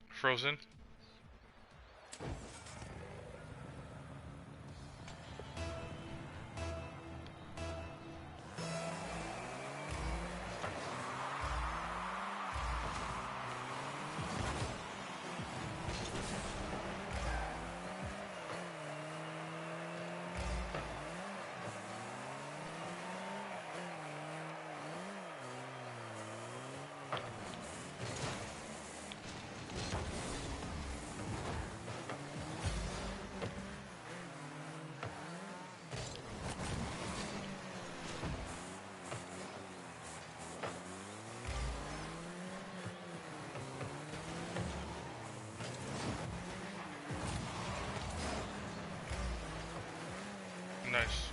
Frozen. Nice.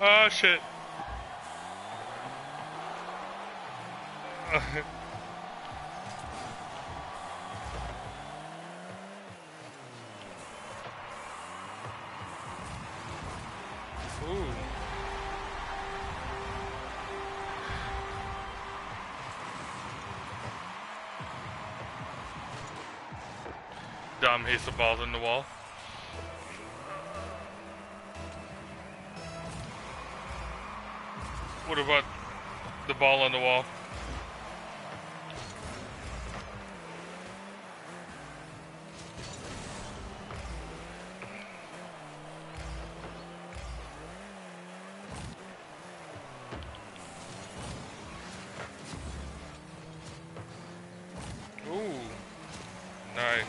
Oh shit. Ooh. Dom hits the balls in the wall. What about the ball on the wall? Ooh. Nice.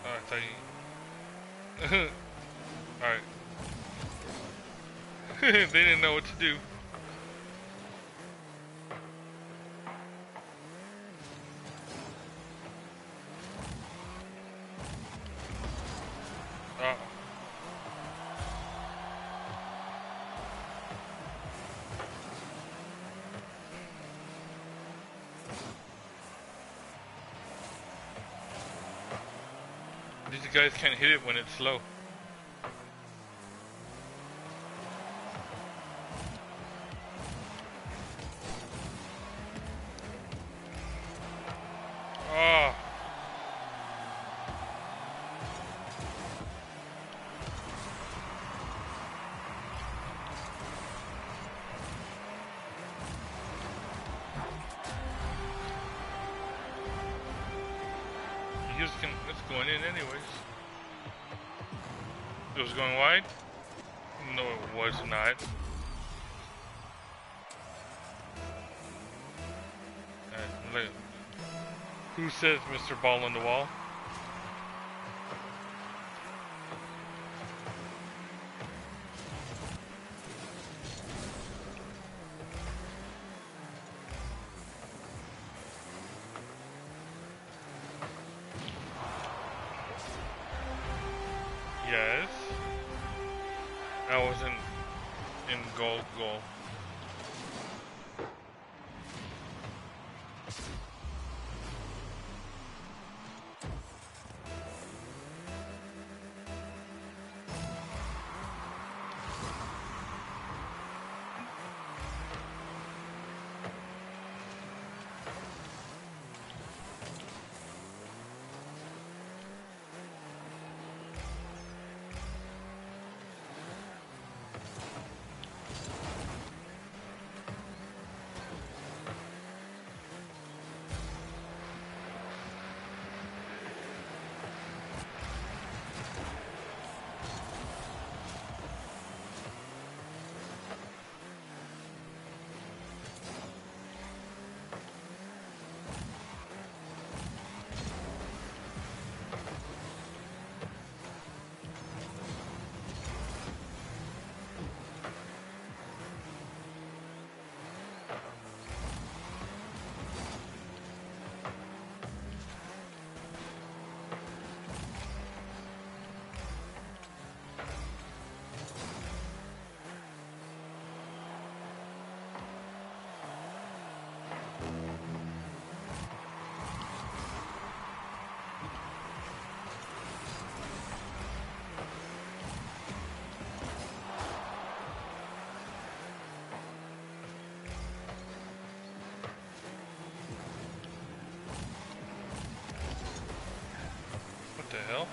Oh, I thought you... Alright. They didn't know what to do. Oh. These guys can't hit it when it's slow. Oh. It's going in anyways. It was going wide? No, it was not. Look. Who says Mr. Ball on the wall? Yes. I wasn't in goal. hell?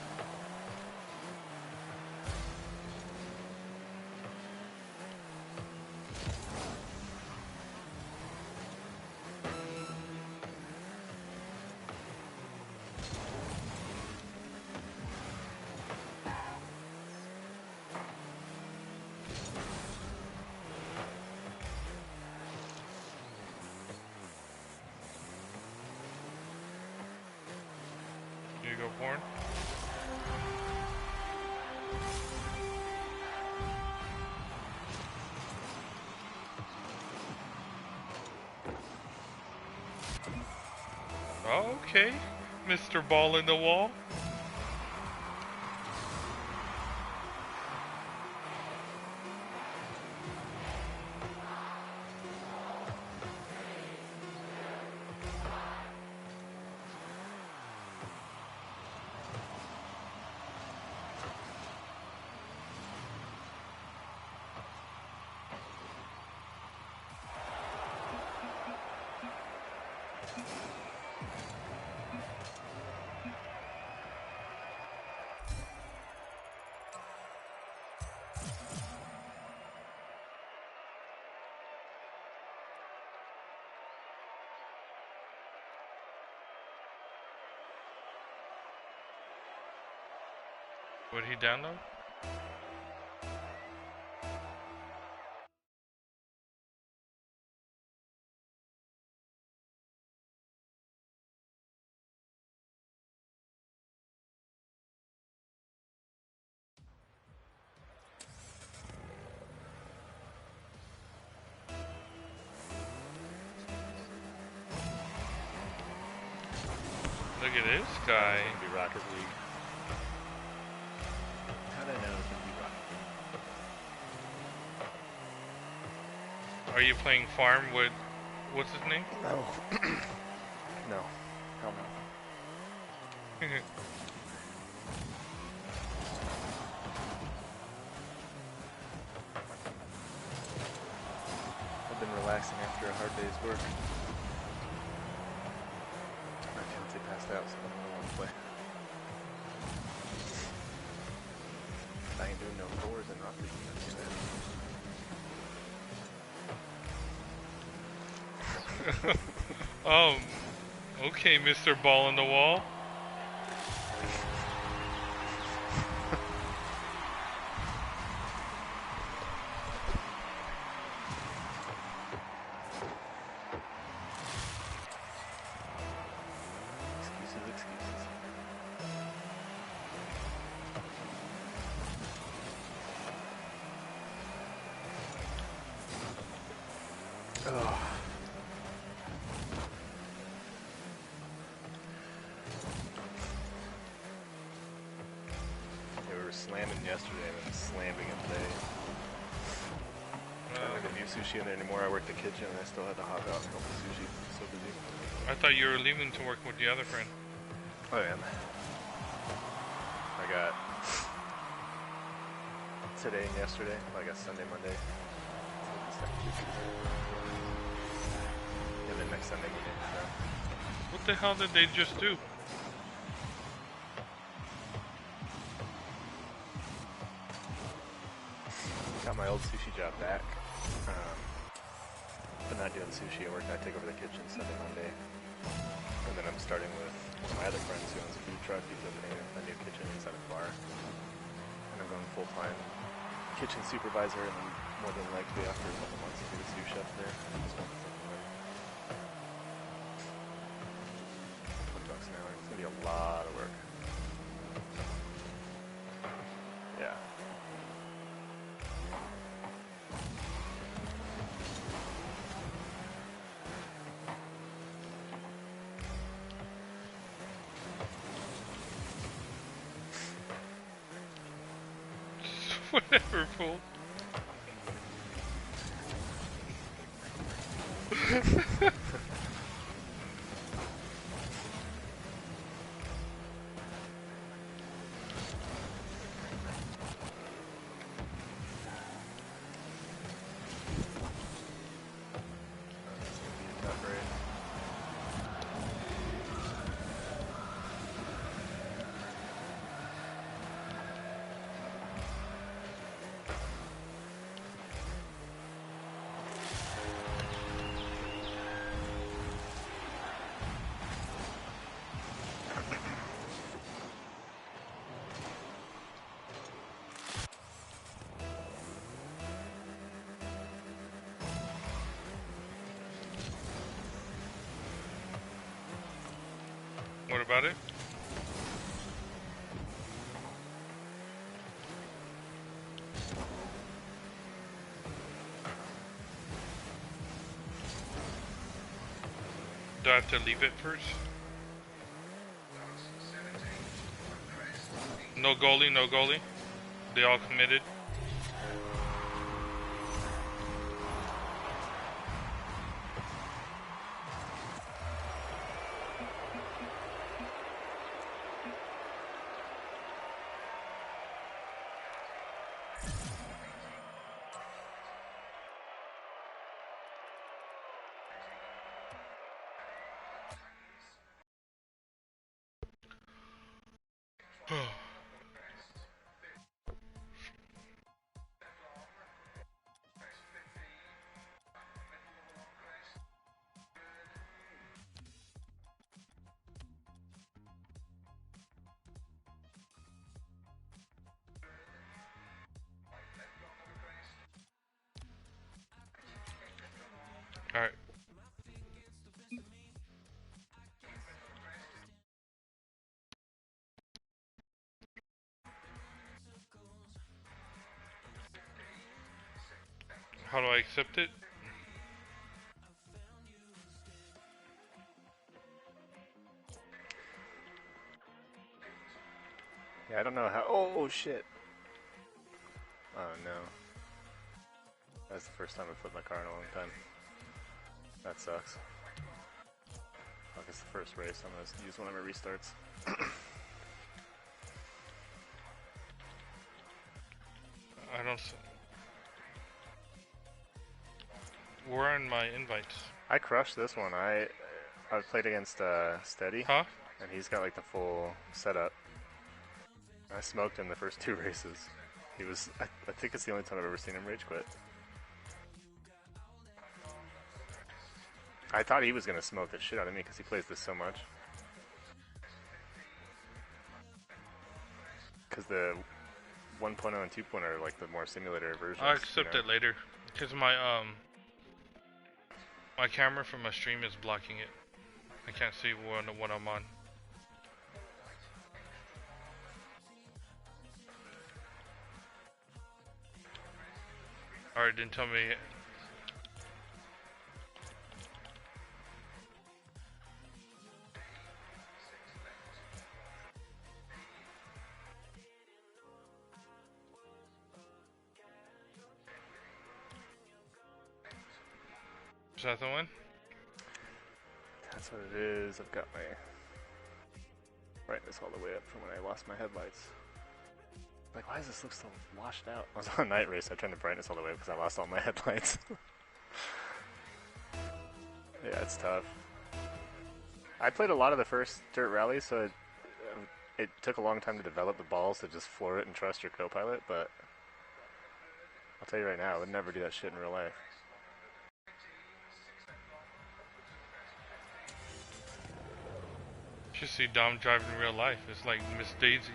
Here you go, porn. Okay, Mr. Ball in the Wall. Would he download? Look at this guy. It's gonna be Rocket League. How did I know it's gonna be Rocket League? Are you playing Farm with, what's his name? No. No. Hell no. I've been relaxing after a hard day's work. My fiance passed out, so I don't want to play. I ain't doing no chores and Rocket League. Okay, Mr. Ball in the Wall. Excuses. Oh. They were slamming yesterday and slamming it today. I don't do sushi in there anymore. I worked the kitchen and I still had to hop out and help with sushi. So busy. I thought you were leaving to work with the other friend. I am. I got today and yesterday. Well, I got Sunday, Monday. And then next Sunday, Monday. So. What the hell did they just do? Got my old sushi job back. But not doing sushi at work. I take over the kitchen Sunday, Monday. And then I'm starting with one of my other friends who owns a food truck. He's opening a new kitchen inside a bar. And I'm going full-time kitchen supervisor, and then more than likely after a couple months I'll be the sous chef there. $20 an hour. It's gonna be a lot of work. Yeah. Whatever, fool. What about it? Do I have to leave it first? No goalie, no goalie. They all committed. Alright. How do I accept it? Yeah, I don't know how. Oh shit. Oh no. That's the first time I flipped my car in a long time. That sucks. Fuck, it's the first race. I'm gonna use one of my restarts. I don't. Where are my invites? I crushed this one. I played against Steady, Huh? and he's got like the full setup. I smoked him the first 2 races. He was. I think it's the only time I've ever seen him rage quit. I thought he was gonna smoke the shit out of me because he plays this so much. Because the 1.0 and 2.0 are like the more simulator versions. I'll accept it later. Because my my camera from my stream is blocking it. I can't see what I'm on. Alright, then tell me. Is that the one? That's what it is. I've got my brightness all the way up from when I lost my headlights. Like, why does this look so washed out? I was on a night race, I turned the brightness all the way up because I lost all my headlights. Yeah, it's tough. I played a lot of the first dirt rallies, so it took a long time to develop the balls to just floor it and trust your co-pilot, but I'll tell you right now, I would never do that shit in real life. You should see Dom drive in real life. It's like Miss Daisy.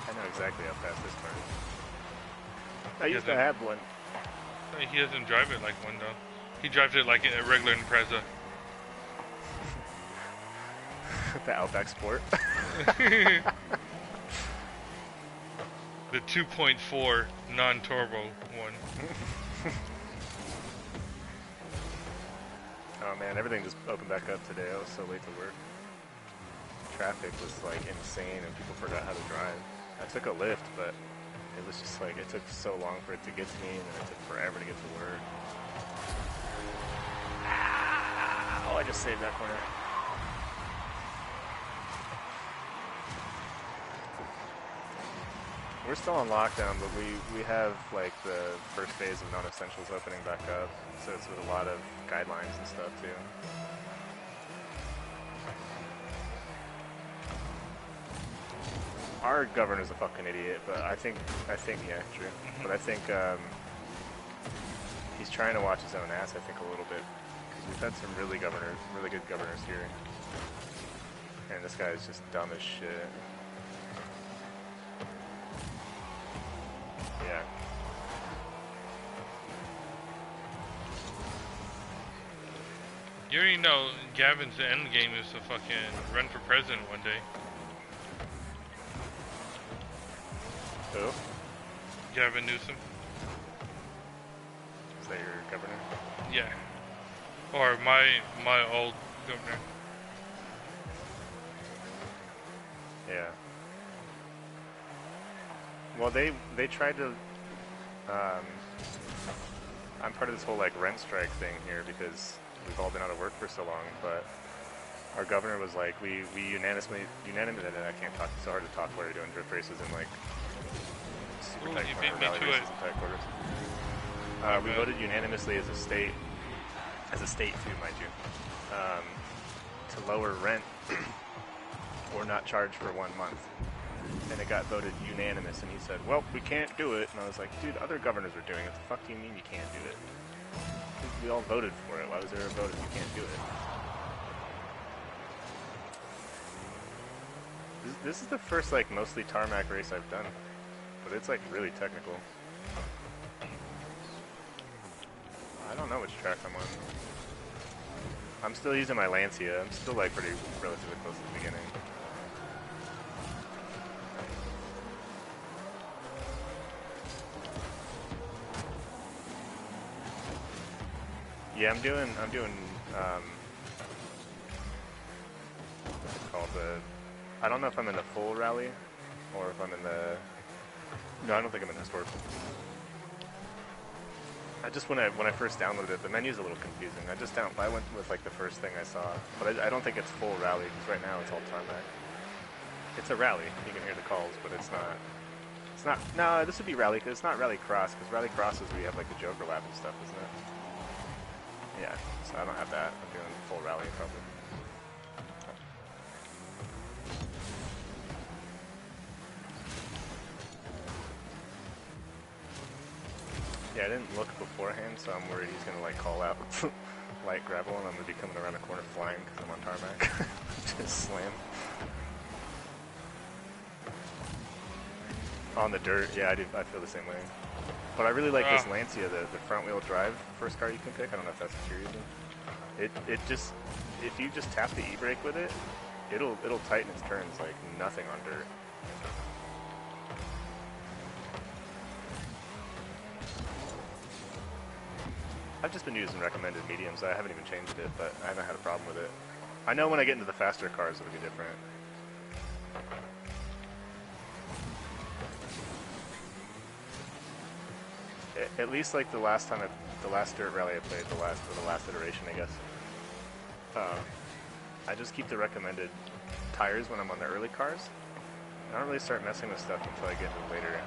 I know exactly how fast this car is. I used to have one. He doesn't drive it like one though. He drives it like a regular Impreza. The Outback Sport. The 2.4 non-turbo one. Oh man, everything just opened back up today. I was so late to work. Traffic was like insane and people forgot how to drive. I took a lift, but it was just like, it took so long for it to get to me and then it took forever to get to work. Oh, I just saved that corner. We're still on lockdown, but we have like the first phase of non-essentials opening back up, so it's with a lot of guidelines and stuff too. Our governor's a fucking idiot, but I think yeah, true. But I think he's trying to watch his own ass. I think a little bit, because we've had some really good governors here, and this guy is just dumb as shit. Yeah. You already know Gavin's end game is to fucking run for president one day. Who? Gavin Newsom. Is that your governor? Yeah. Or my old governor. Yeah. Well, they tried to. I'm part of this whole like rent strike thing here because we've all been out of work for so long. But our governor was like, we unanimously, I can't talk. It's so hard to talk while you're doing drift races in like super tight corner rally races and tight quarters. We voted unanimously as a state too, mind you, to lower rent or not charge for 1 month. And it got voted unanimous, and he said, well, we can't do it. And I was like, dude, other governors are doing it. The fuck do you mean you can't do it? We all voted for it. Why was there a vote if you can't do it? This is the first, like, mostly tarmac race I've done. But it's, like, really technical. I don't know which track I'm on. I'm still using my Lancia. I'm still, like, pretty relatively close to the beginning. Yeah, I'm doing, what's it called, I don't know if I'm in the full rally, or if I'm in the, no, I don't think I'm in the historical. I just, when I first downloaded it, the menu's a little confusing. I went with, like, the first thing I saw, but I don't think it's full rally, because right now it's all tarmac. It's a rally, you can hear the calls, but it's not, no, this would be rally, because it's not rally cross, because rally cross is where you have, like, the Joker lap and stuff, isn't it? Yeah, so I don't have that. I'm doing full rally probably. Yeah, I didn't look beforehand, so I'm worried he's gonna like call out light gravel, and I'm gonna be coming around the corner flying because I'm on tarmac. Just slam. On the dirt, yeah, I feel the same way. But I really like this Lancia, the front-wheel drive first car you can pick. I don't know if that's what you're using. It just, if you just tap the e-brake with it, it'll tighten its turns like nothing on dirt. I've just been using recommended mediums. I haven't even changed it, but I haven't had a problem with it. I know when I get into the faster cars it'll be different. At least like the last dirt rally I played, the last iteration, I guess. I just keep the recommended tires when I'm on the early cars. I don't really start messing with stuff until I get to later,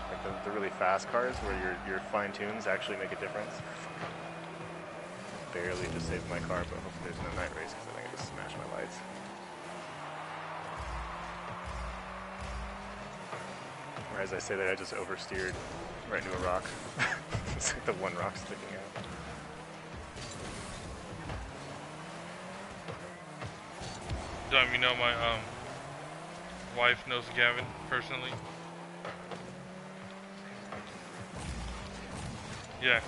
like the really fast cars where your fine tunes actually make a difference. Barely just saved my car, but hopefully there's no night race because I think I just smashed my lights. Or as I say that, I just oversteered right into a rock. It's like the one rock sticking out. You know my wife knows Gavin personally. Yeah.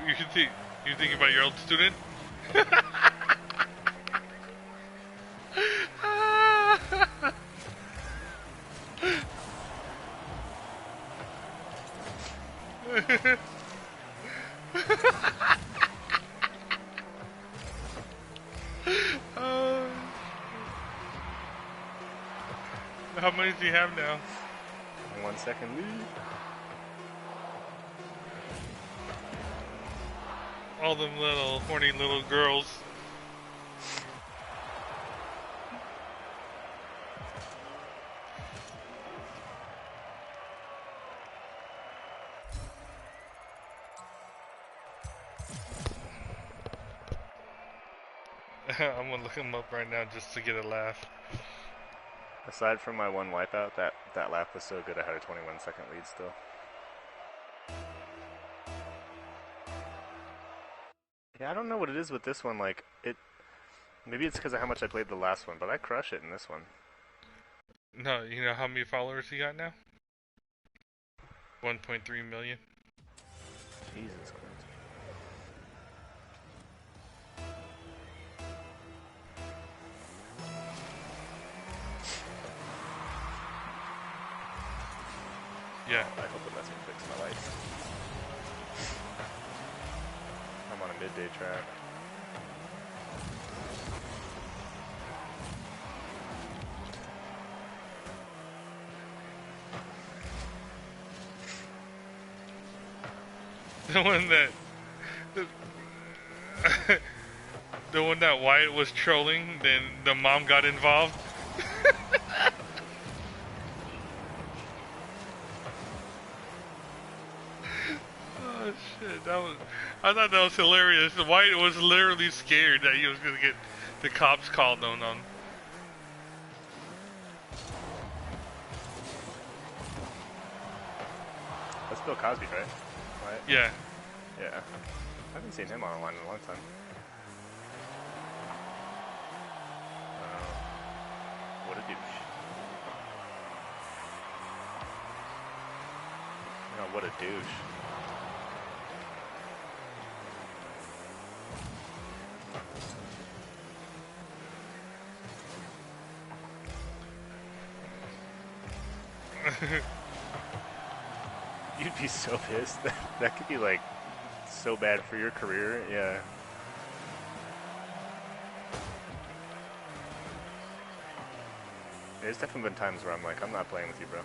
You think about your old student? How many does he have now? 1 second lead. All them little horny little girls. I'm gonna look him up right now just to get a laugh. Aside from my one wipeout, that lap was so good I had a 21-second lead still. Yeah, I don't know what it is with this one, like, maybe it's because of how much I played the last one, but I crush it in this one. No, you know how many followers he got now? 1.3 million. Jesus Christ. Yeah. I hope it lets me fix my lights. I'm on a midday track. The one that the one that Wyatt was trolling, then the mom got involved. Oh shit, I thought that was hilarious. Wyatt was literally scared that he was gonna get the cops called on him. That's Bill Cosby, right? Right? Yeah. Yeah. I haven't seen him online in a long time. What a douche. No, what a douche. You'd be so pissed. That could be like so bad for your career. Yeah. There's definitely been times where I'm like, I'm not playing with you, bro.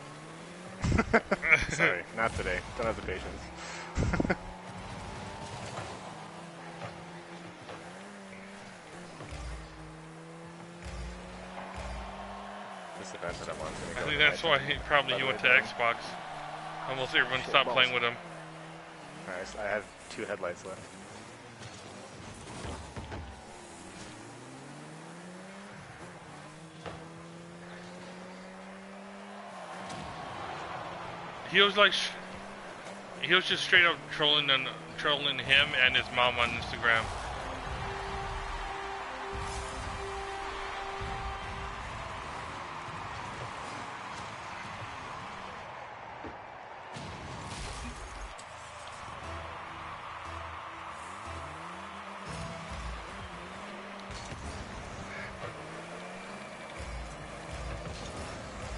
Sorry, not today. Don't have the patience. This event that I'm on is gonna go. I think that's why he went to Xbox. Almost everyone stopped playing with him. Alright, so I have 2 headlights left. He was like, he was just straight up trolling him and his mom on Instagram.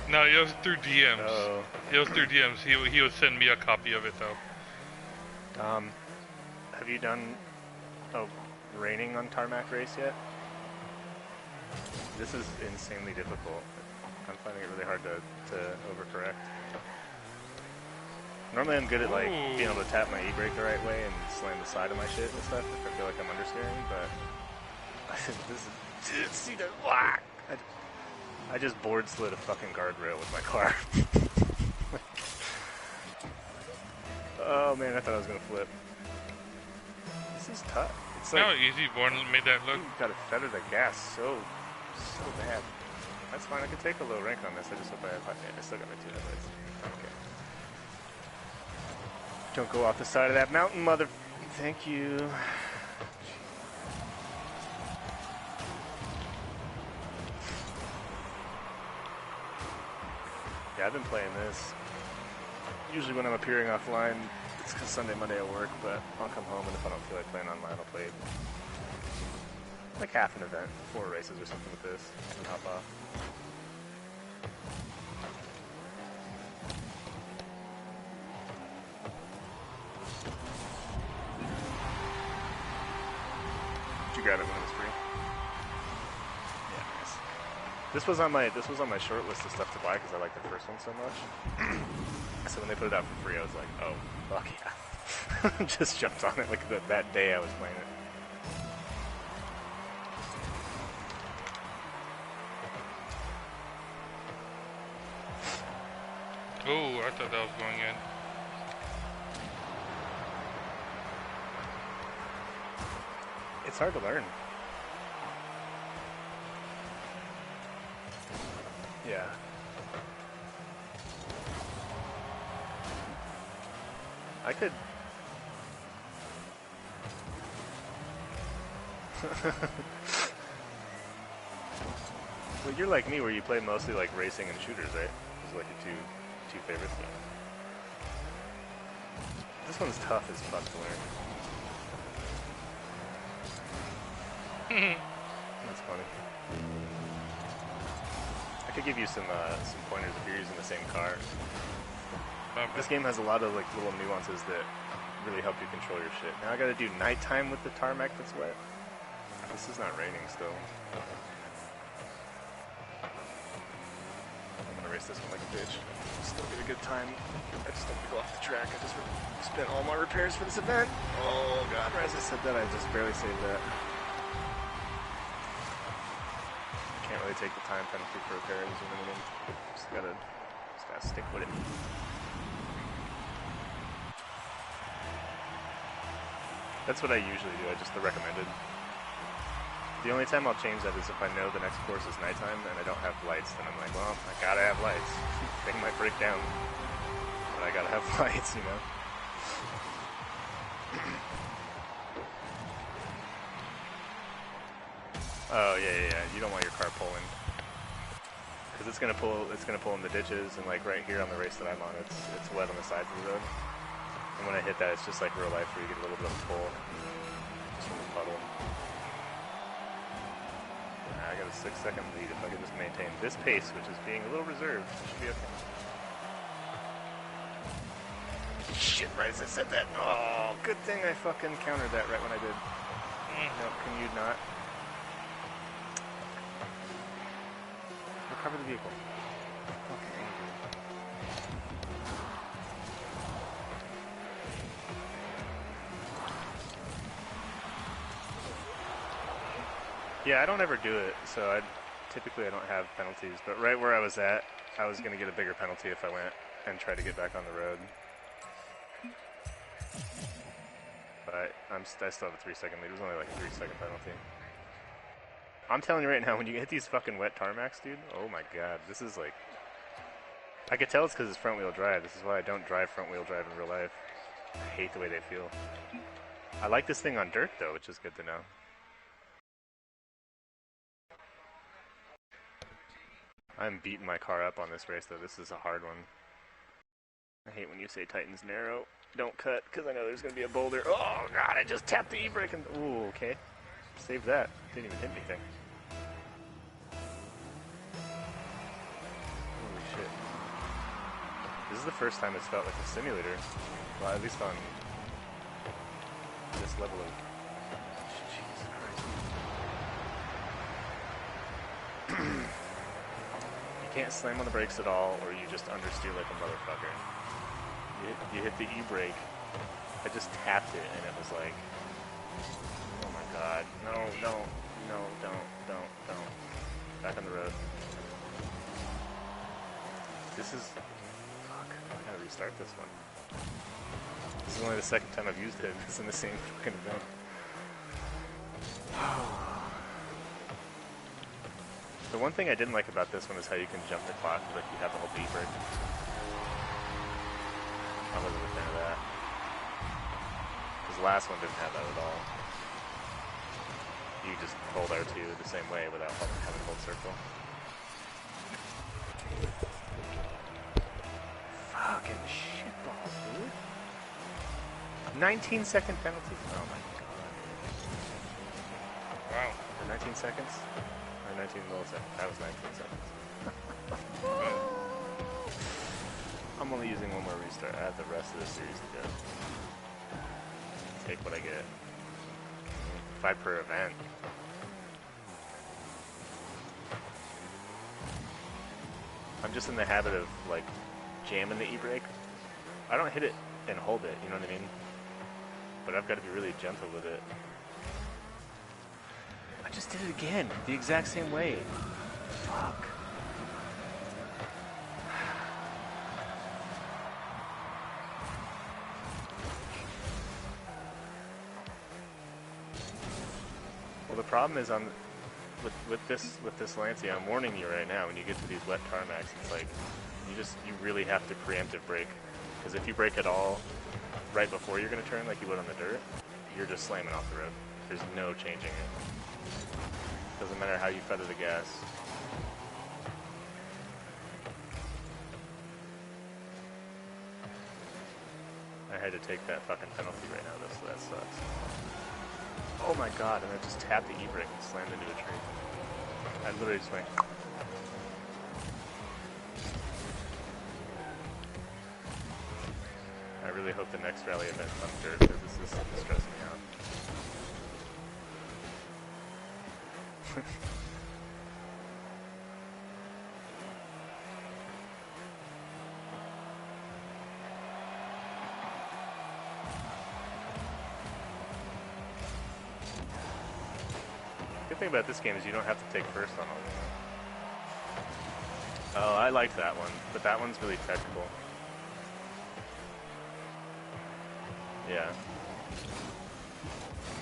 No, it was through DMs. Oh. It was through DMs. He would send me a copy of it though. Have you done raining on tarmac race yet? This is insanely difficult. I'm finding it really hard to overcorrect. Normally I'm good at like being able to tap my e-brake the right way and slam the side of my shit and stuff if I feel like I'm understeering, but this is, see that? I just board slid a fucking guardrail with my car. Oh man, I thought I was gonna flip. This is tough. It's like, no, easy. Born made that look. you gotta feather the gas so bad. That's fine. I can take a low rank on this. I just hope I still got my 2 headlights. Okay. Don't go off the side of that mountain, mother. Thank you. Yeah, I've been playing this. Usually when I'm appearing offline, it's because Sunday, Monday I work, but I'll come home and if I don't feel like playing online, I'll play like half an event, 4 races or something with this, and hop off. Did you grab it when it was free? Yeah, nice. This was on my short list of stuff to buy because I like the first one so much. So when they put it out for free, I was like, oh, fuck yeah. Just jumped on it like that day I was playing it. Oh, I thought that was going in. It's hard to learn. Yeah. I could... Well, you're like me where you play mostly like racing and shooters, right? Those are like your two favorites. This one's tough as fuck to learn. That's funny. I could give you some pointers if you're using the same car. This game has a lot of like little nuances that really help you control your shit. Now I gotta do nighttime with the tarmac that's wet. This is not raining still. I'm gonna race this one like a bitch. Still get a good time. I just don't want to go off the track. I just spent all my repairs for this event. Oh god, right as I said that, I just barely saved that. I can't really take the time penalty for repairs, you know what I mean? Just gotta stick with it. That's what I usually do, the recommended. The only time I'll change that is if I know the next course is nighttime and I don't have lights, then I'm like, well, I gotta have lights. Thing might break down, but I gotta have lights, you know? Oh, yeah. You don't want your car pulling. Because it's gonna pull in the ditches, and like right here on the race that I'm on, it's wet on the sides of the road. And when I hit that, it's just like real life where you get a little bit of a pull. Just from the puddle. I got a 6-second lead if I can just maintain this pace, which is being a little reserved. It should be okay. Shit, right as I said that. Oh, good thing I fucking countered that right when I did. No, can you not? Recover the vehicle. Okay. Yeah, I don't ever do it, so typically I don't have penalties, but right where I was at, I was going to get a bigger penalty if I went and tried to get back on the road. But I still have a 3-second lead. It was only like a 3-second penalty. I'm telling you right now, when you hit these fucking wet tarmacs, dude, oh my god, this is like... I could tell it's because it's front-wheel drive. This is why I don't drive front-wheel drive in real life. I hate the way they feel. I like this thing on dirt, though, which is good to know. I'm beating my car up on this race, though. This is a hard one. I hate when you say Titan's narrow. Don't cut, because I know there's going to be a boulder. Oh, God, I just tapped the e-brake. And ooh, okay. Saved that. Didn't even hit anything. Holy shit. This is the first time it's felt like a simulator. Well, at least on this level of... Jesus Christ. You can't slam on the brakes at all, or you just understeer like a motherfucker. You hit the e-brake. I just tapped it, and it was like, oh my god, no, don't. Back on the road. This is, fuck, I gotta restart this one. This is only the second time I've used it. It's in the same fucking event. The one thing I didn't like about this one is how you can jump the clock, like you have to hold the e-brake. I wasn't a fan of that. Because the last one didn't have that at all. You just hold R2 the same way without having to hold circle. Fucking shitballs, dude. 19-second penalty? Oh my god. Wow. For 19 seconds? Or 19 milliseconds? That was 19 seconds. I'm only using one more restart. I have the rest of the series to go. Take what I get. 5 per event. I'm just in the habit of, like, jamming the e-brake. I don't hit it and hold it, you know what I mean? But I've got to be really gentle with it. I just did it again, the exact same way. Fuck. Well, the problem is with this Lancia, I'm warning you right now, when you get to these wet tarmacs, it's like, you really have to preemptive brake. Because if you brake at all right before you're going to turn like you would on the dirt, you're just slamming off the road. There's no changing it. Doesn't matter how you feather the gas. I had to take that fucking penalty right now, so that sucks. Oh my god, and I just tapped the e-brake and slammed into a tree. I literally just went... really hope the next rally event comes dirt, because this is stressing me out. Good thing about this game is you don't have to take first on all of them. Oh, I liked that one, but that one's really technical. Yeah.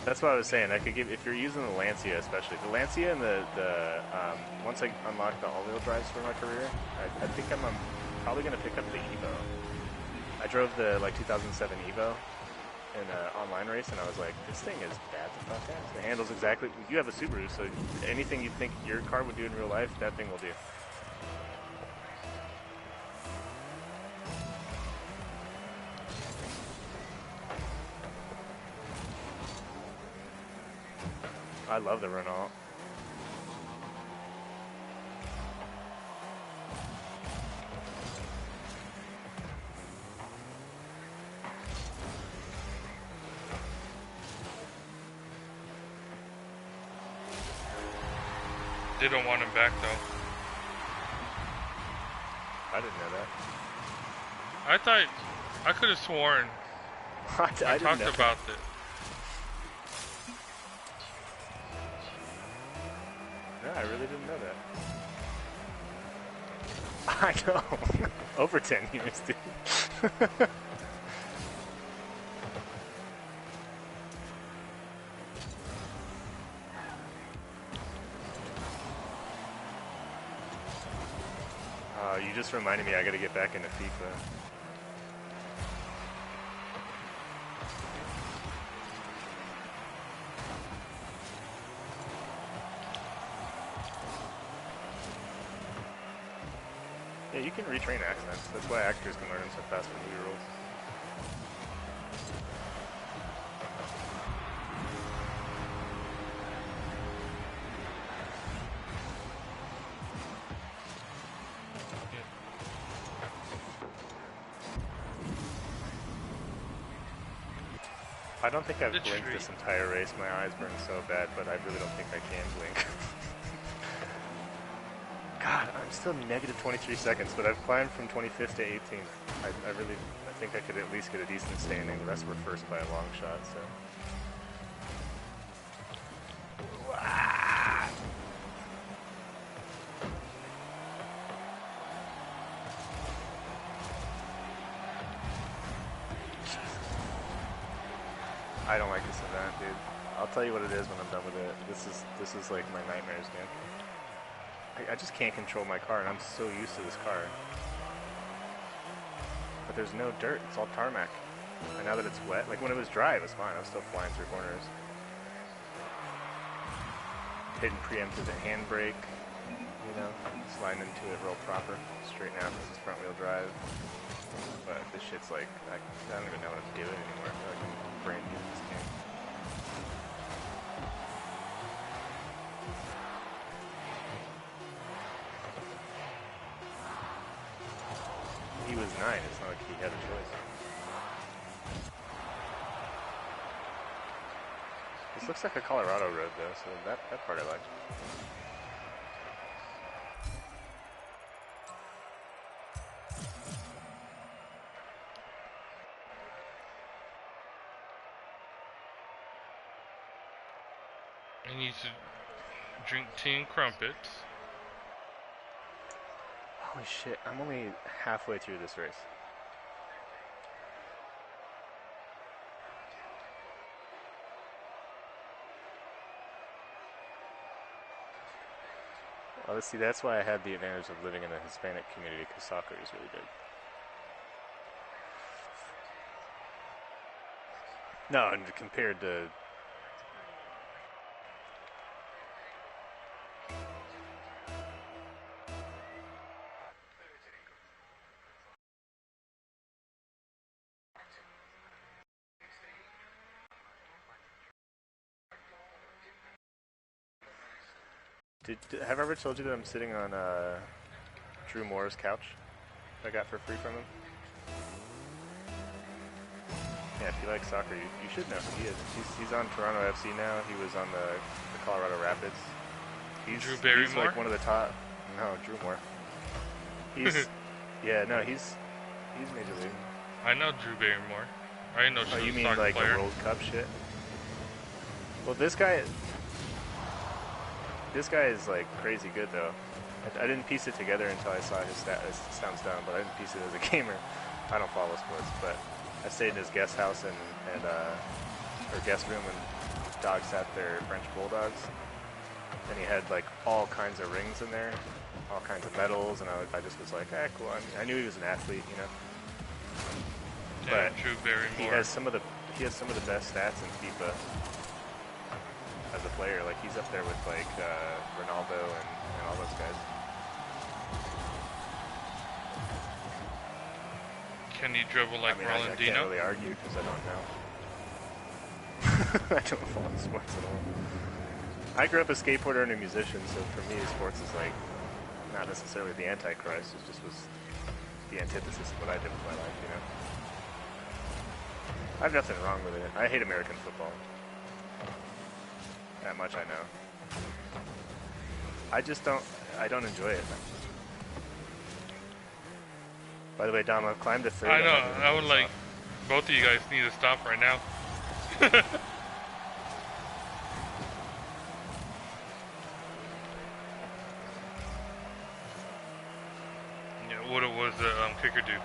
That's what I was saying. I could give, if you're using the Lancia especially, the Lancia and once I unlock the all-wheel drives for my career, I think I'm probably going to pick up the Evo. I drove the 2007 Evo in an online race, and I was like, this thing is bad to fuck at. It handles exactly, you have a Subaru, so anything you think your car would do in real life, that thing will do. I love the Renault. They don't want him back though. I didn't know that. I thought, I could have sworn I talked about it. Yeah, I really didn't know that. I know. Over 10 years, dude. You just reminded me I gotta get back into FIFA. Yeah, you can retrain accents. That's why actors can learn them so fast for movie roles. I don't think I've blinked this entire race. My eyes burn so bad, but I really don't think I can blink. God, I'm still negative 23 seconds, but I've climbed from 25th to 18th. I think I could at least get a decent standing. The rest were first by a long shot, so. I don't like this event, dude. I'll tell you what it is when I'm done with it. This is like my nightmares, dude. I just can't control my car, and I'm so used to this car. But there's no dirt. It's all tarmac. And now that it's wet, like when it was dry, it was fine. I was still flying through corners. Hitting preemptive handbrake, you know, sliding into it real proper. Straighten out because it's front wheel drive. But this shit's like, I don't even know what I'm doing anymore. I feel like I'm brand new to this game. He was 9, it's not like he had a choice. This looks like a Colorado road though, so that part I liked. He needs to drink 10 crumpets. Holy shit, I'm only halfway through this race. Well, see, that's why I had the advantage of living in a Hispanic community, because soccer is really big. No, and compared to... have I ever told you that I'm sitting on Drew Moore's couch I got for free from him? Yeah, if you like soccer, you should know who he is. He's on Toronto FC now. He was on the Colorado Rapids. Drew He's Barrymore? like one of the top. No, Drew Moore. He's yeah, no, he's major league. I know Drew Barrymore. I didn't know she Oh, was you a mean soccer like player. a World Cup shit? Well, this guy is like crazy good though. I didn't piece it together until I saw his stat. It sounds dumb, but I didn't piece it as a gamer. I don't follow sports, but I stayed in his guest house or guest room, and dogs sat there, French bulldogs, and he had like all kinds of rings in there, all kinds of medals, and I just was like, ah, cool. I knew he was an athlete, you know. Yeah, But Drew Barrymore. he has some of the best stats in FIFA as a player. Like he's up there with like Ronaldo and all those guys. Can he dribble like I mean, I can't Rolandino? really argue because I don't know. I don't follow sports at all. I grew up a skateboarder and a musician, so for me, sports is like not necessarily the antichrist. It just was the antithesis of what I did with my life, you know. I have nothing wrong with it. I hate American football. That much I know. I don't enjoy it. By the way, Dom, I've climbed to third. I know. I would like both of you guys need to stop right now. Yeah, what was the kicker do?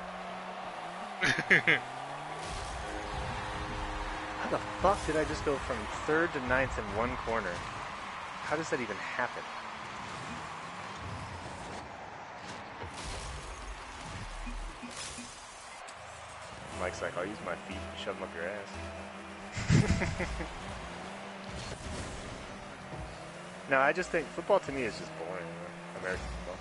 How the fuck did I just go from third to ninth in one corner? How does that even happen? Mike's like, I'll use my feet and shove them up your ass. No, I just think football to me is just boring. American football.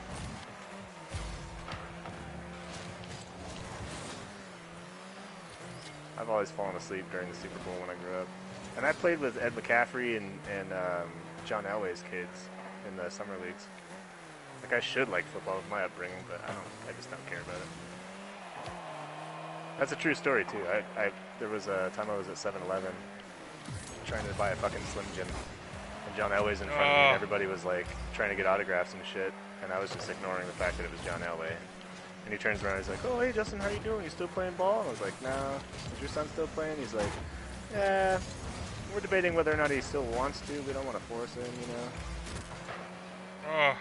I've always fallen asleep during the Super Bowl when I grew up. And I played with Ed McCaffrey and John Elway's kids in the summer leagues. Like, I should like football with my upbringing, but I just don't care about it. That's a true story, too. There was a time I was at 7-Eleven trying to buy a fucking Slim Jim. And John Elway's in front of me, and everybody was, like, trying to get autographs and shit. And I was just ignoring the fact that it was John Elway. And he turns around and he's like, oh, hey, Justin, how you doing? You still playing ball? And I was like, nah. Is your son still playing? He's like, yeah. We're debating whether or not he still wants to. We don't want to force him, you know. Oh.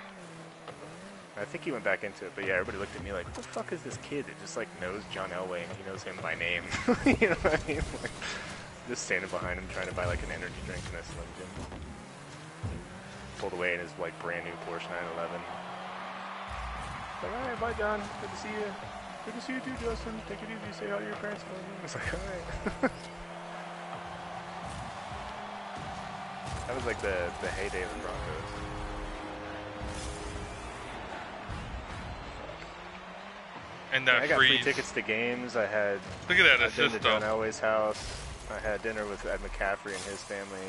I think he went back into it, but yeah, everybody looked at me like, what the fuck is this kid that just like knows John Elway and he knows him by name? You know what I mean? Like, just standing behind him trying to buy like an energy drink and a Slim Jim. Pulled away in his like brand new Porsche 911. Like, alright, bye John. Good to see you. Good to see you too, Justin. Take it easy. Say hi to your parents. I was like, alright. That was like the heyday of the Broncos. And that I got freeze. free tickets to games. I had Look at that I've been assist to John though. Elway's house. I had dinner with Ed McCaffrey and his family.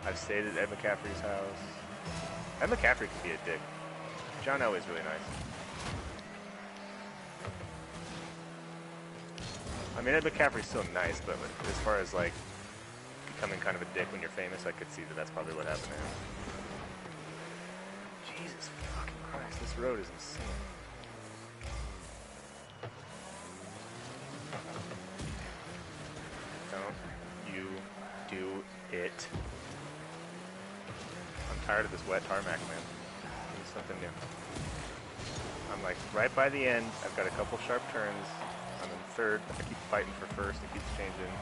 I've stayed at Ed McCaffrey's house. Ed McCaffrey can be a dick. John Elway's really nice. I mean, Ed McCaffrey's still nice, but as far as like becoming kind of a dick when you're famous, I could see that that's probably what happened to him. Jesus fucking Christ, this road is insane. Don't you do it. I'm tired of this wet tarmac, man. I need something new. I'm like right by the end. I've got a couple sharp turns. I'm in third. I keep fighting for first. It keeps changing.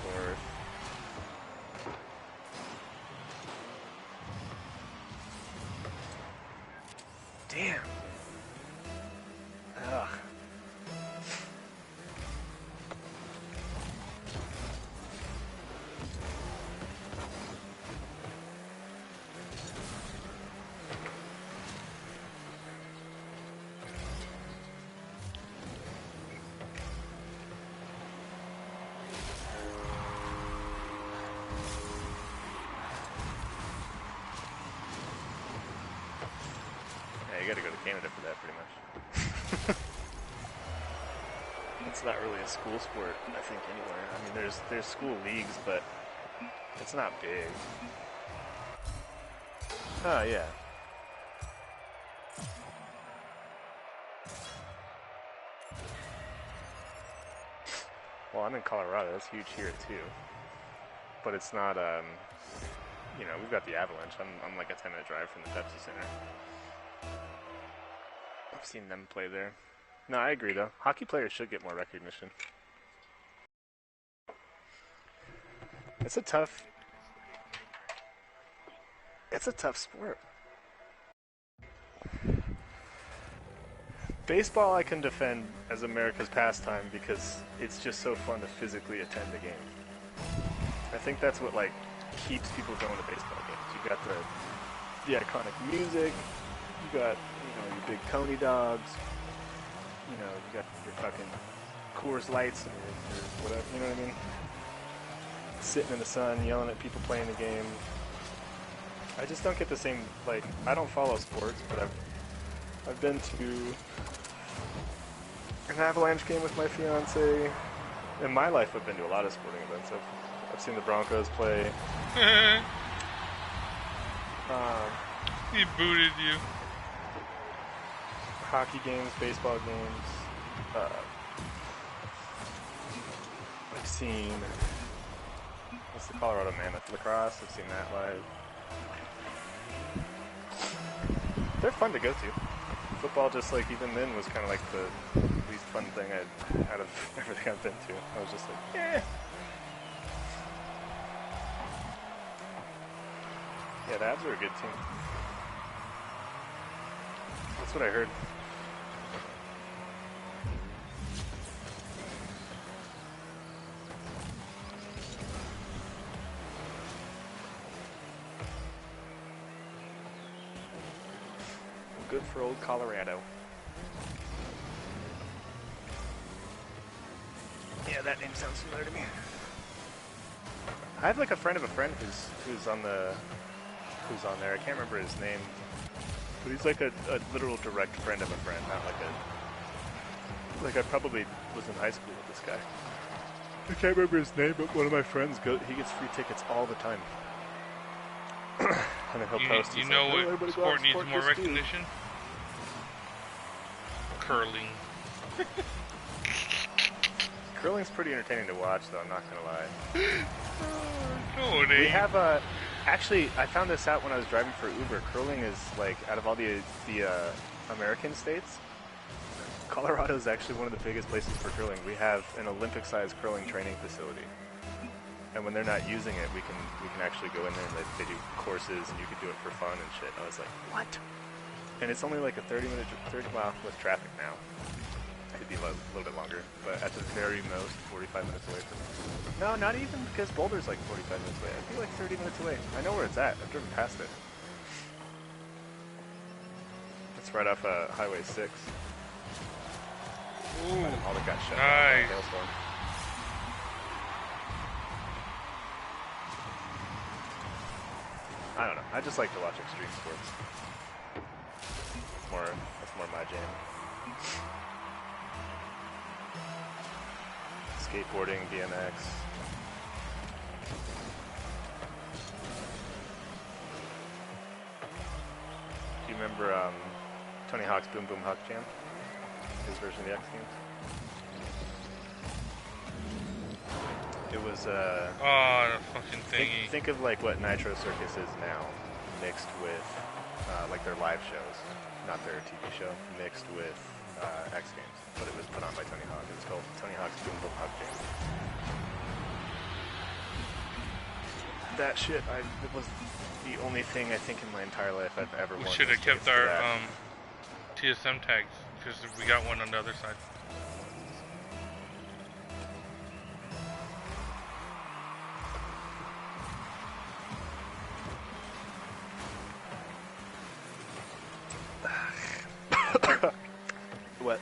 Fourth. Damn. Ugh. gotta go to Canada for that, pretty much. It's not really a school sport, I think, anywhere. I mean, there's school leagues, but it's not big. Oh, yeah. Well, I'm in Colorado. It's huge here, too. But it's not, you know, we've got the Avalanche. I'm like a 10-minute drive from the Pepsi Center. I've seen them play there. No, I agree, though. Hockey players should get more recognition. It's a tough sport. Baseball I can defend as America's pastime because it's just so fun to physically attend a game. I think that's what like keeps people going to baseball games. You got the iconic music, you got your big Coney dogs, you got your fucking Coors Lights and your whatever, you know what I mean? Sitting in the sun, yelling at people playing the game. I just don't get the same, like, I don't follow sports, but I've been to an Avalanche game with my fiance. In my life, I've been to a lot of sporting events. I've seen the Broncos play. He booted you. Hockey games, baseball games. I've seen, what's the Colorado Mammoth lacrosse? I've seen that live. They're fun to go to. Football, just like even then, was kind of like the least fun thing out of everything I've been to. I was just like, eh. Yeah, the Avs are a good team. That's what I heard. Good for old Colorado. Yeah, that name sounds familiar to me. I have like a friend of a friend who's on there. I can't remember his name, but he's like a literal direct friend of a friend, not like I probably was in high school with this guy. I can't remember his name, but one of my friends he gets free tickets all the time. And then he'll post. You know what sport needs more recognition? Curling. Curling's pretty entertaining to watch, though. I'm not gonna lie. We have actually, I found this out when I was driving for Uber. Curling is like out of all the American states, Colorado is actually one of the biggest places for curling. We have an Olympic-sized curling training facility. And when they're not using it, we can actually go in there and they do courses and you can do it for fun and shit. I was like, what? And it's only like a 30 mile with traffic now. It'd be a little bit longer, but at the very most, 45 minutes away from me. No, not even, because Boulder's like 45 minutes away. I'd be like 30 minutes away. I know where it's at. I've driven past it. It's right off Highway 6. Ooh, all that got shut nice. down by a hailstorm. I don't know. I just like to watch extreme sports. That's more my jam. Skateboarding, BMX. Do you remember Tony Hawk's Boom Boom Huck Jam? His version of the X Games? It was oh, the fucking thingy. Think of like what Nitro Circus is now, mixed with like their live shows, not their TV show, mixed with X Games. But it was put on by Tony Hawk. It was called Tony Hawk's Boom Boom Huck Jam. That shit, it was the only thing I think in my entire life I've ever wanted. We should have kept our TSM tags because we got one on the other side. What?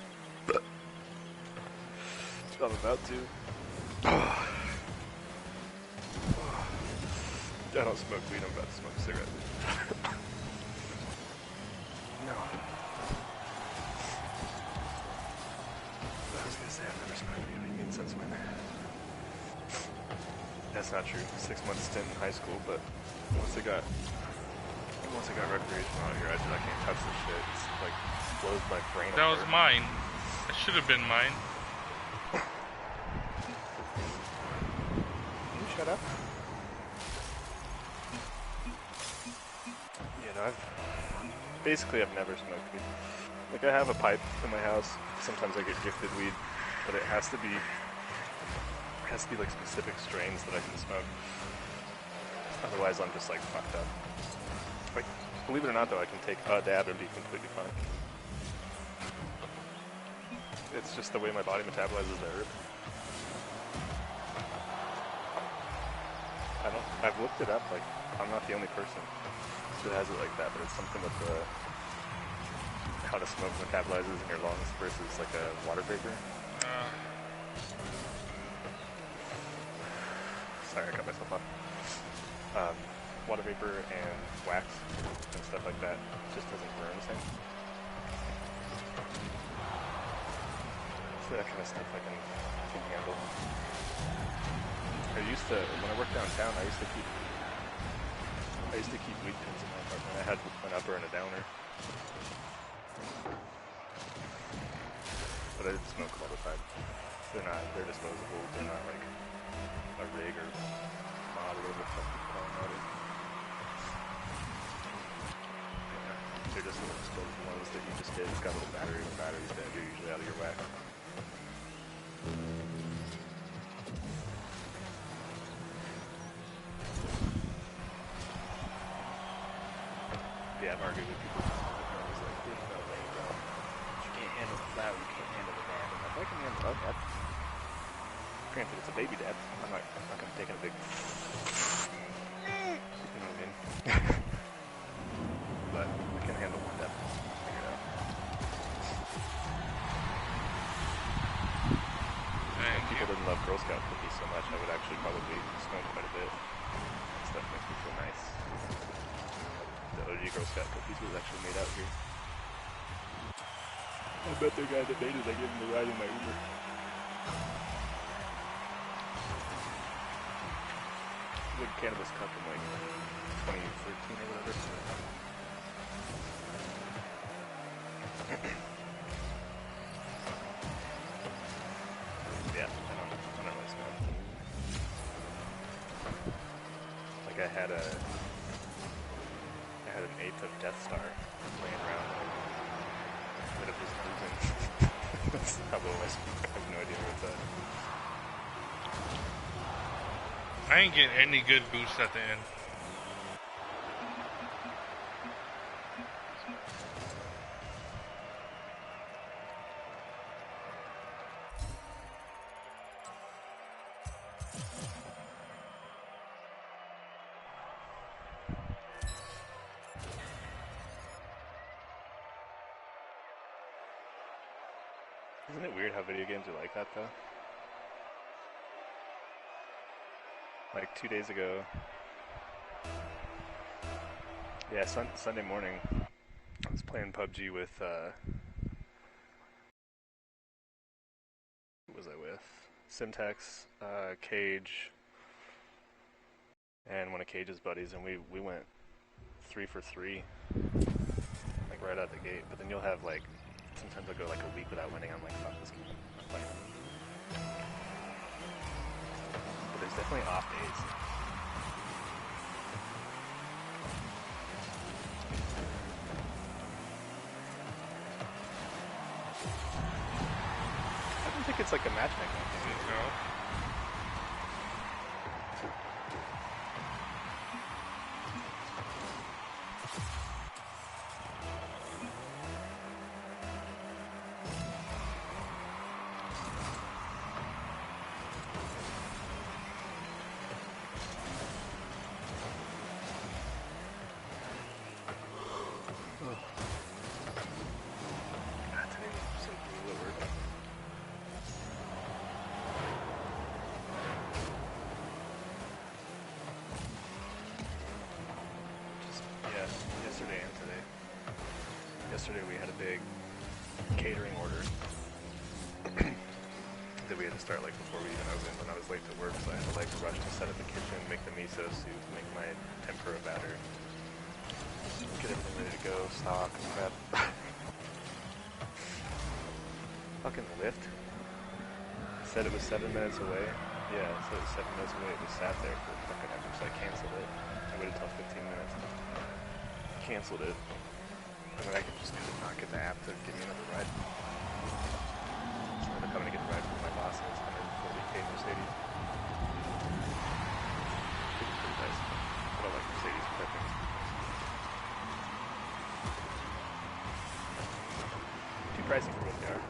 I'm about to. I don't smoke weed, I'm about to smoke a cigarette. No. since when? That's not true. 6 months stint in high school, but once I got recreational out here, I can't touch this shit. It's like blows my brain. That was mine. It should have been mine. Can you shut up? You know, I've never smoked weed. Like, I have a pipe in my house. Sometimes I get gifted weed, but it has to be like specific strains that I can smoke. Otherwise, I'm just like fucked up. Like, believe it or not, though, I can take a dab and be completely fine. It's just the way my body metabolizes the herb. I've looked it up. Like, I'm not the only person that has it like that, but it's something with the how the smoke metabolizes in your lungs versus like a water vapor. Sorry, I cut myself off. Water vapor and wax and stuff like that just doesn't burn the same. So that kind of stuff I can handle. I used to, when I worked downtown, I used to keep weed pins in my apartment. I had an upper and a downer. But I didn't smoke all the time. They're disposable. They're not like a rig or mod or whatever the fuck you call them nowadays. Yeah, they're just little disposable ones that you just get. It's got a little battery, and the battery's dead. You're usually out of your whack. Yeah, I've argued with people. It's like, there's no way, bro. You can't handle the flower, you can't handle the dab. I'm like, I can handle the dab. Granted, it's a baby dab. I'm not gonna take a big. You know what I mean? But I can handle one dab. Figure it out. If people didn't love Girl Scout cookies so much, I would actually probably smoke quite a bit. Stuff makes me feel nice. The OG Girl Scout cookies was actually made out here. I bet the guy that made it, I gave him a ride in my Uber. Wood Cannabis Cup in like 2013 or whatever. Yeah, I don't really smoke. Like I had an eighth of Death Star laying around. But it was losing. That's how well I speak. I have no idea where it's at. I ain't getting any good boosts at the end. Isn't it weird how video games are like that, though? Like 2 days ago, yeah, Sunday morning, I was playing PUBG with, who was I with? Simtax, Cage, and one of Cage's buddies, and we went 3 for 3, like right out the gate. But then you'll have like, sometimes I'll go like a week without winning. I'm like, fuck this game, I'm playing. But there's definitely off days. I don't think it's like a matchmaking thing. No. Yesterday we had a big catering order. that we had to start like before we even opened when I was late to work, so I had to like rush to set up the kitchen, make the miso soup, make my tempura batter, get everything ready to go, stock, prep. Fucking lift. It said it was 7 minutes away. Yeah, it said it was 7 minutes away. It just sat there for fucking ever, so I canceled it. I waited till 15 minutes. Canceled it. And then I could just not get the app to give me another ride. So they're coming to get the ride from my boss, and it's 140K Mercedes. It's pretty nice. I don't like Mercedes preference. Too pricey for what they are.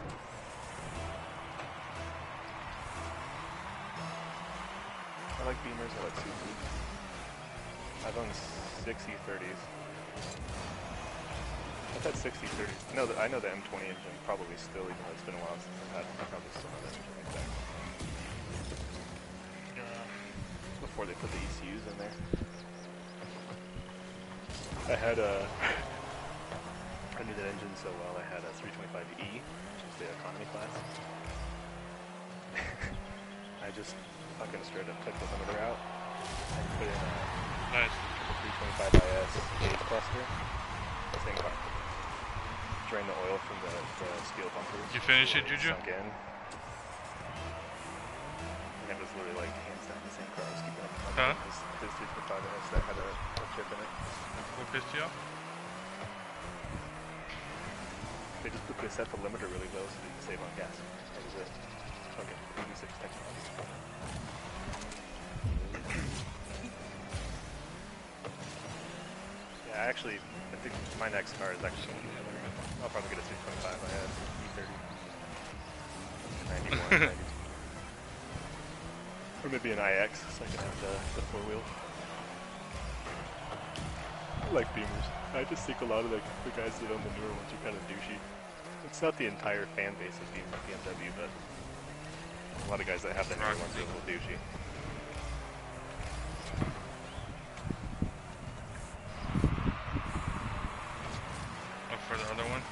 I like Beamers, I like Suzuki. I've owned 60-30s. I've had 60-30s. No, I know the M20 engine probably still, even though it's been a while since I've had it. I probably still have that engine like that. Before they put the ECUs in there. I knew that engine so well, I had a 325E, which is the economy class. I just fucking straight up took the limiter out and put in a 325IS gauge cluster. Same car. Drain the oil from the steel bumpers. Did you finish it, Juju? Sunk in. And it was literally like hands down the same car I was keeping up. Huh? His 325IS that had a chip in it. What pissed you off? They set the limiter really low so they could save on gas. That was it. Okay, 86 technology. Yeah, actually, I think my next car is actually going to be another. I'll probably get a 625. I had E30. 91, 92. Or maybe an IX, so I can have the four-wheel. I like Beamers. I just think a lot of the guys that own the newer ones are kind of douchey. It's not the entire fan base of BMW, but a lot of guys that have the newer ones are a little douchey. Oh, for the other one?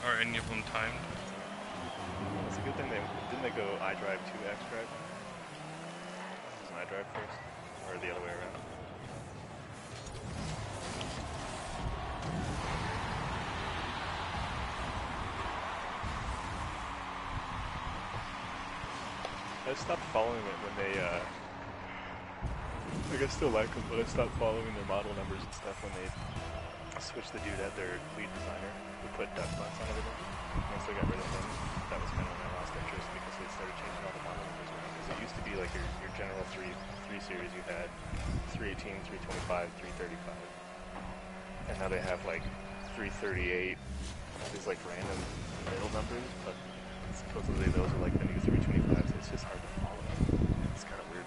Are any of them timed? It's a good thing didn't they go iDrive to xDrive? Was it iDrive first? Or the other way around? I stopped following it when they, like I still like them, but I stopped following their model numbers and stuff when they switched the dude at their lead designer who put duck butts on everything. Once they got rid of him, that was kind of when I lost interest because they started changing all the model numbers around. Because it used to be like your general 3 series, you had 318, 325, 335. And now they have like 338, these like random middle numbers, but supposedly those are like the new 325s. It's just hard to follow. It's kind of weird.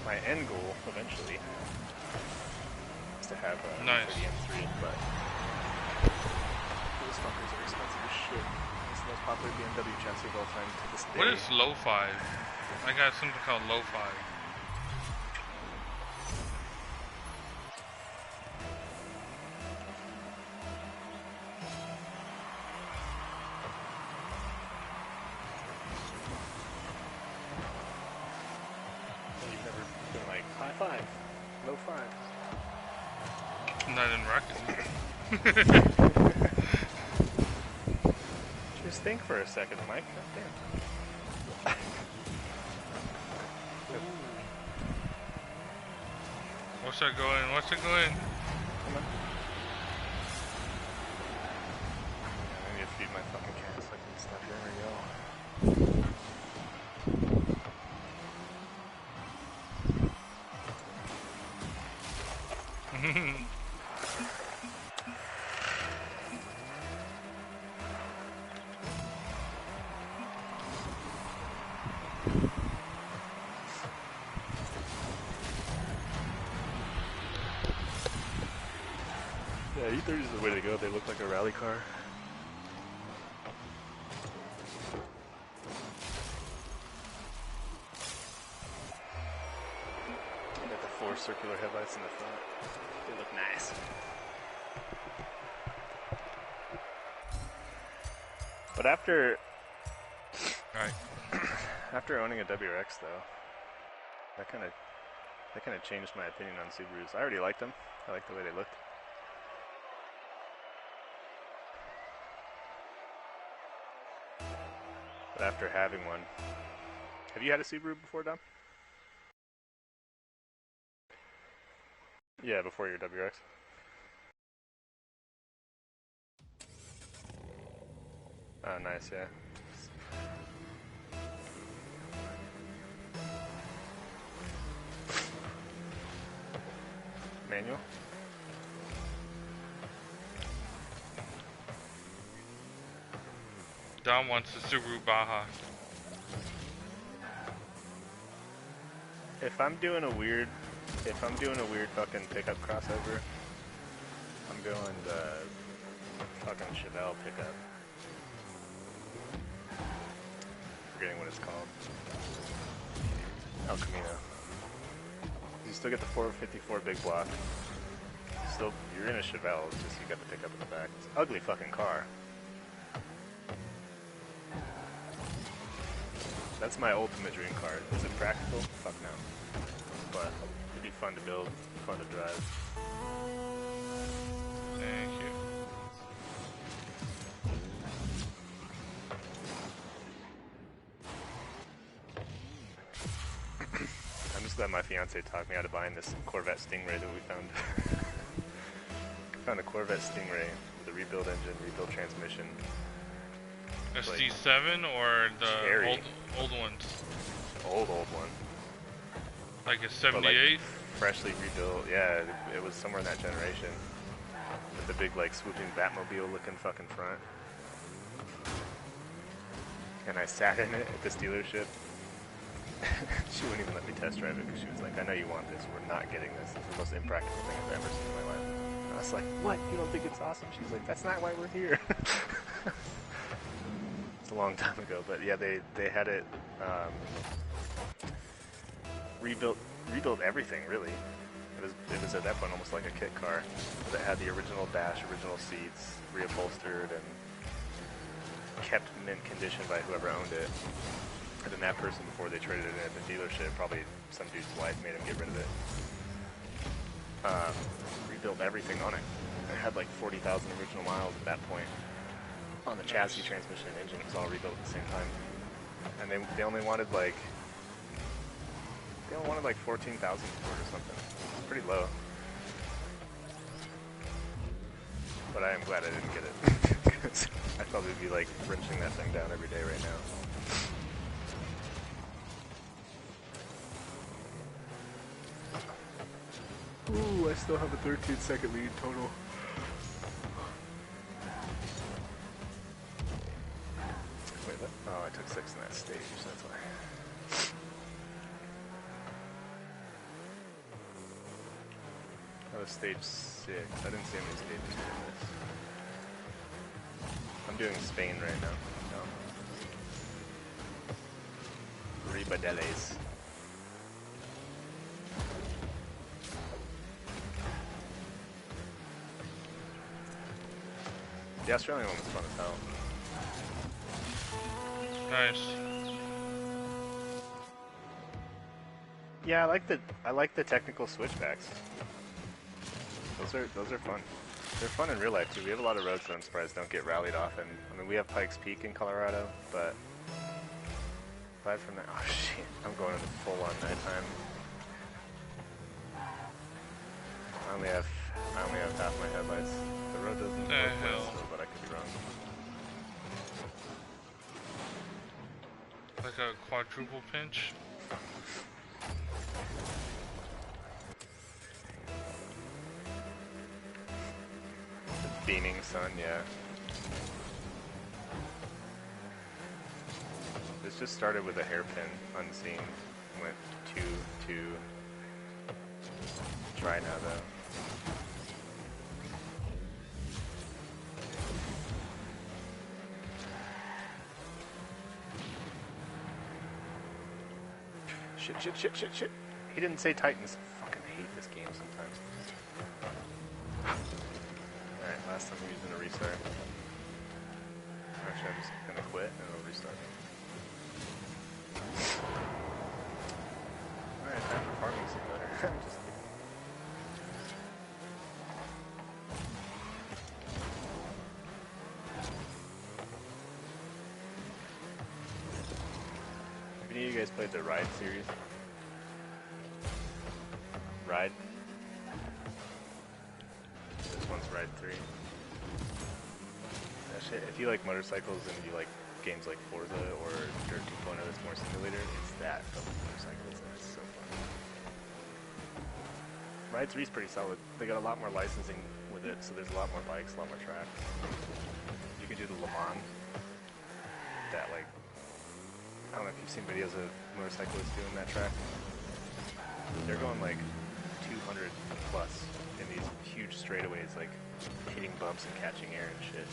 My end goal, eventually, is to have a nice. 30 M3, but those fuckers are expensive as shit. It's the most popular BMW chassis of all time to this day. What is lo-fi? I got something called lo-fi. Not in Rocket. Just think for a second, Mike. God damn. What's that going? What's it going? Come on. I need to feed my fucking cat so I can stop. There we go. Yeah, E30 is the way to go. They look like a rally car. Got the 4 circular headlights in the front. They look nice. But after Alright. after owning a WRX though, that kind of changed my opinion on Subarus. I already liked them. I liked the way they looked. But after having one, have you had a Subaru before, Dom? Yeah, before your WRX. Oh, nice, yeah. Manual? Dom wants a Subaru Baja. If I'm doing a weird fucking pickup crossover, I'm going the fucking Chevelle pickup. Forgetting what it's called. El Camino. You still get the 454 big block. Still, you're in a Chevelle, it's just you got the pickup in the back. It's an ugly fucking car. That's my ultimate dream car. Is it practical? Fuck no. But it'd be fun to build, fun to drive. Thank you. I'm just glad my fiance talked me out of buying this Corvette Stingray that we found. Found a Corvette Stingray with a rebuild engine, rebuild transmission. A C7 or the old ones? Old one. Like a 78? Like freshly rebuilt, yeah, it was somewhere in that generation. With the big like swooping Batmobile looking fucking front. And I sat in it at this dealership. She wouldn't even let me test drive it because she was like, I know you want this, we're not getting this. This is the most impractical thing I've ever seen in my life. And I was like, what? You don't think it's awesome? She's like, that's not why we're here. It's a long time ago, but yeah, they had it rebuilt everything really. It was at that point almost like a kit car. It had the original dash, original seats, reupholstered and kept mint condition by whoever owned it. And then that person, before they traded it in at the dealership, probably some dude's wife made him get rid of it. Rebuilt everything on it. It had like 40,000 original miles at that point. On the chassis, transmission, and engine, it was all rebuilt at the same time. And they only wanted like 14,000 for it or something. It's pretty low. But I am glad I didn't get it. Because I'd probably be like wrenching that thing down every day right now. Ooh, I still have a 13-second lead total. Wait, what? Oh, I took 6 in that stage, so that's why. That was stage 6. I didn't see how many stages in this. I'm doing Spain right now. No. Ribadeles. The Australian one was fun as hell. Nice. Yeah, I like the technical switchbacks. Those are fun. They're fun in real life too. We have a lot of roads that I'm surprised don't get rallied often. I mean, we have Pikes Peak in Colorado, but aside from that, oh shit, I'm going into full-on nighttime. I only have half my headlights. The road doesn't look well, so, but I could be wrong. Like a quadruple pinch? The beaming sun, yeah. This just started with a hairpin, unseen. Went 2-2. Try now though. Shit. He didn't say Titans. I fucking hate this game sometimes. Alright, last time I'm using a restart. Actually, I just gonna quit and it'll restart. Alright, time for farming simulator. Just kidding. Have any of you guys played the Ride series? Ride? This one's Ride 3. That shit, if you like motorcycles and you like games like Forza or Dirt 2.0 that's more simulator, it's that of motorcycles and it's so fun. Ride 3 is pretty solid. They got a lot more licensing with it, so there's a lot more bikes, a lot more tracks. You can do the Le Mans. That like, I don't know if you've seen videos of motorcyclists doing that track. They're going like 200 plus in these huge straightaways, like hitting bumps and catching air and shit.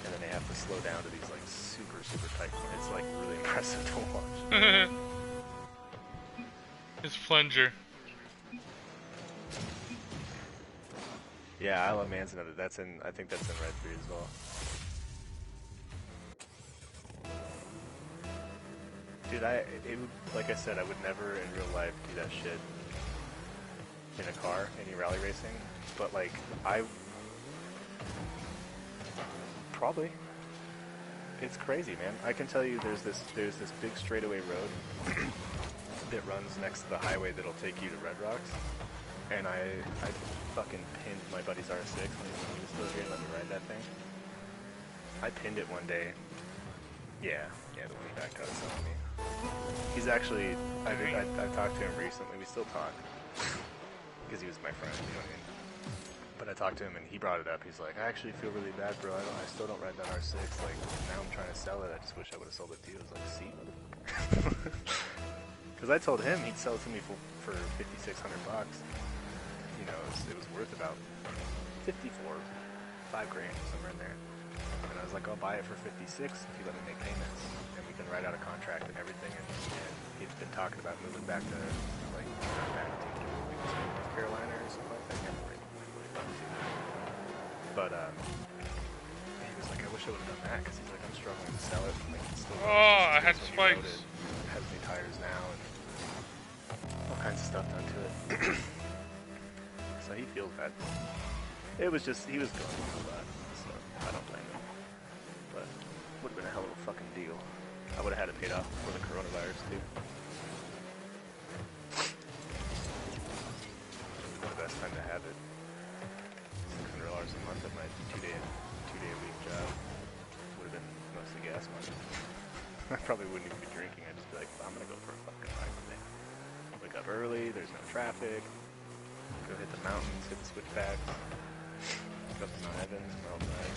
And then they have to slow down to these like super tight corners. It's like really impressive to watch. It's plunger. Yeah, I love Manson of it. That's in, I think that's in Red 3 as well. Dude, like I said, I would never in real life do that shit in a car, any rally racing. But like, probably. It's crazy, man. I can tell you there's this big straightaway road that runs next to the highway that'll take you to Red Rocks. And I fucking pinned my buddy's R6 when he was still here and let me ride that thing. I pinned it one day. Yeah, the one he backed out of selling me. He's actually, I talked to him recently, we still talk. Because he was my friend, you know what I mean? But I talked to him and he brought it up. He's like, I actually feel really bad, bro. I still don't ride that R6. Like, now I'm trying to sell it. I just wish I would have sold it to you. I was like, see? Because I told him he'd sell it to me for $5,600. You know, it was worth about 54, 5 grand, somewhere in there. And I was like, I'll buy it for 56 if you let me make payments. And we can write out a contract and everything. And he's been talking about moving back to, like, back to North Carolina or something like that. I can't remember really fun to. But, he was like, I wish I would have done that, because he's like, I'm struggling to sell it. Like, it's still I had spikes. It has new tires now, and all kinds of stuff done to it. So he feels bad. It was just, he was going through a lot, so I don't blame him. But it would have been a hell of a fucking deal. I would have had it paid off before the coronavirus, too. The best time to have it. $600 a month at my two-day a week job. Would have been mostly gas money. I probably wouldn't even be drinking. I'd just be like, I'm gonna go for a fucking ride today. Wake up early, there's no traffic. Go hit the mountains, hit the switchbacks. Go up to Mount Evans, Mount Madayag.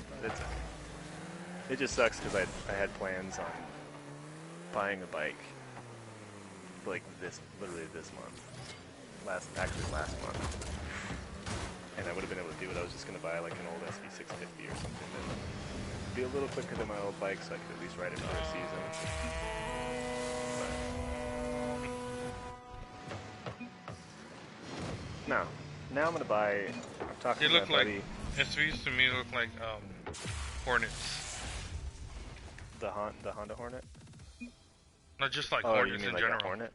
But it's okay. It just sucks because I had plans on buying a bike like literally this month. Last month. And I would have been able to do it. I was just going to buy like an old SV650 or something that would be a little quicker than my old bike so I could at least ride it for a season. But now I'm going to buy, I'm talking to my buddy. SVs to me look like Hornets. The Honda Hornet? Not just like Hornets Hornets you mean in like general. A Hornet?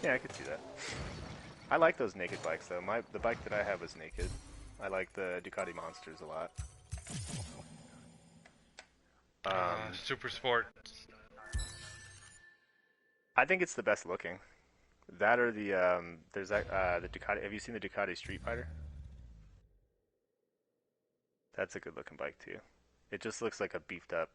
Yeah, I could see that. I like those naked bikes though. The bike that I have is naked. I like the Ducati Monsters a lot. Super Sport. I think it's the best looking. That or the there's that the Ducati. Have you seen the Ducati Street Fighter? That's a good looking bike too. It just looks like a beefed up